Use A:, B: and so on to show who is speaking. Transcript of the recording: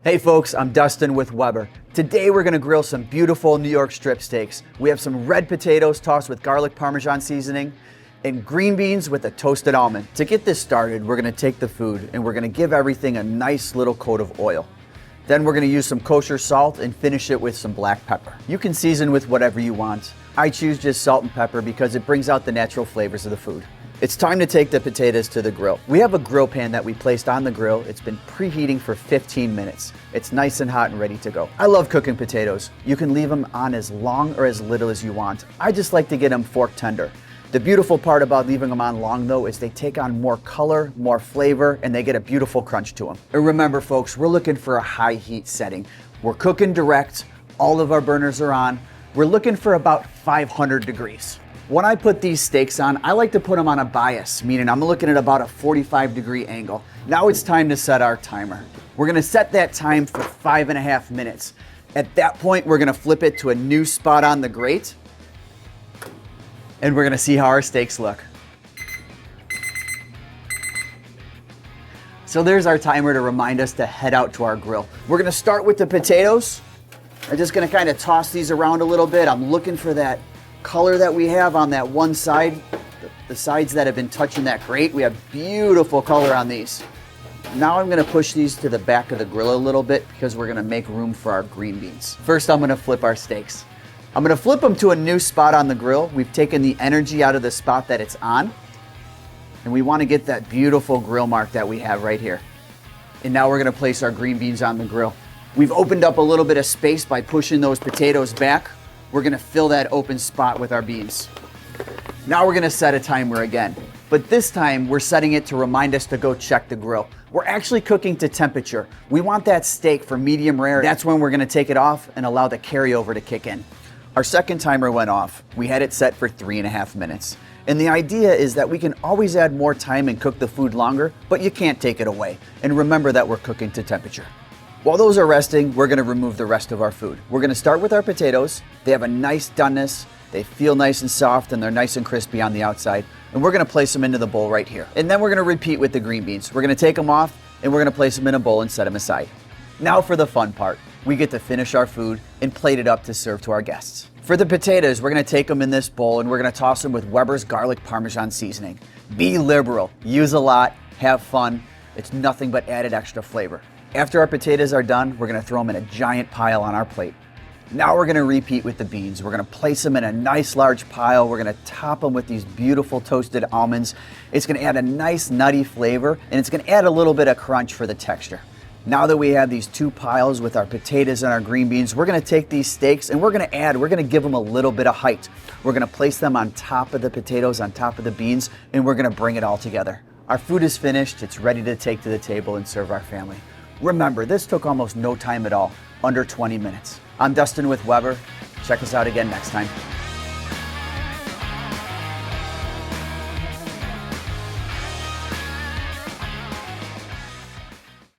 A: Hey folks, I'm Dustin with Weber. Today we're gonna grill some beautiful New York strip steaks. We have some red potatoes tossed with garlic Parmesan seasoning and green beans with a toasted almond. To get this started, we're gonna take the food and we're gonna give everything a nice little coat of oil. Then we're gonna use some kosher salt and finish it with some black pepper. You can season with whatever you want. I choose just salt and pepper because it brings out the natural flavors of the food. It's time to take the potatoes to the grill. We have a grill pan that we placed on the grill. It's been preheating for 15 minutes. It's nice and hot and ready to go. I love cooking potatoes. You can leave them on as long or as little as you want. I just like to get them fork tender. The beautiful part about leaving them on long though is they take on more color, more flavor, and they get a beautiful crunch to them. And remember folks, we're looking for a high heat setting. We're cooking direct, all of our burners are on. We're looking for about 500 degrees. When I put these steaks on, I like to put them on a bias, meaning I'm looking at about a 45-degree angle. Now it's time to set our timer. We're gonna set that time for 5.5 minutes. At that point, we're gonna flip it to a new spot on the grate, and we're gonna see how our steaks look. So there's our timer to remind us to head out to our grill. We're gonna start with the potatoes. I'm just gonna kind of toss these around a little bit. I'm looking for that color that we have on that one side, the sides that have been touching that grate. We have beautiful color on these. Now I'm gonna push these to the back of the grill a little bit because we're gonna make room for our green beans. First, I'm gonna flip our steaks. I'm gonna flip them to a new spot on the grill. We've taken the energy out of the spot that it's on, and we wanna get that beautiful grill mark that we have right here. And now we're gonna place our green beans on the grill. We've opened up a little bit of space by pushing those potatoes back. We're gonna fill that open spot with our beans. Now we're gonna set a timer again, but this time we're setting it to remind us to go check the grill. We're actually cooking to temperature. We want that steak for medium rare. That's when we're gonna take it off and allow the carryover to kick in. Our second timer went off. We had it set for 3.5 minutes. And the idea is that we can always add more time and cook the food longer, but you can't take it away. And remember that we're cooking to temperature. While those are resting, we're gonna remove the rest of our food. We're gonna start with our potatoes. They have a nice doneness. They feel nice and soft and they're nice and crispy on the outside. And we're gonna place them into the bowl right here. And then we're gonna repeat with the green beans. We're gonna take them off and we're gonna place them in a bowl and set them aside. Now for the fun part. We get to finish our food and plate it up to serve to our guests. For the potatoes, we're gonna take them in this bowl and we're gonna toss them with Weber's garlic Parmesan seasoning. Be liberal, use a lot, have fun. It's nothing but added extra flavor. After our potatoes are done, we're gonna throw them in a giant pile on our plate. Now we're gonna repeat with the beans. We're gonna place them in a nice large pile. We're gonna top them with these beautiful toasted almonds. It's gonna add a nice nutty flavor and it's gonna add a little bit of crunch for the texture. Now that we have these two piles with our potatoes and our green beans, we're gonna take these steaks and we're gonna give them a little bit of height. We're gonna place them on top of the potatoes, on top of the beans, and we're gonna bring it all together. Our food is finished. It's ready to take to the table and serve our family. Remember, this took almost no time at all, under 20 minutes. I'm Dustin with Weber. Check us out again next time.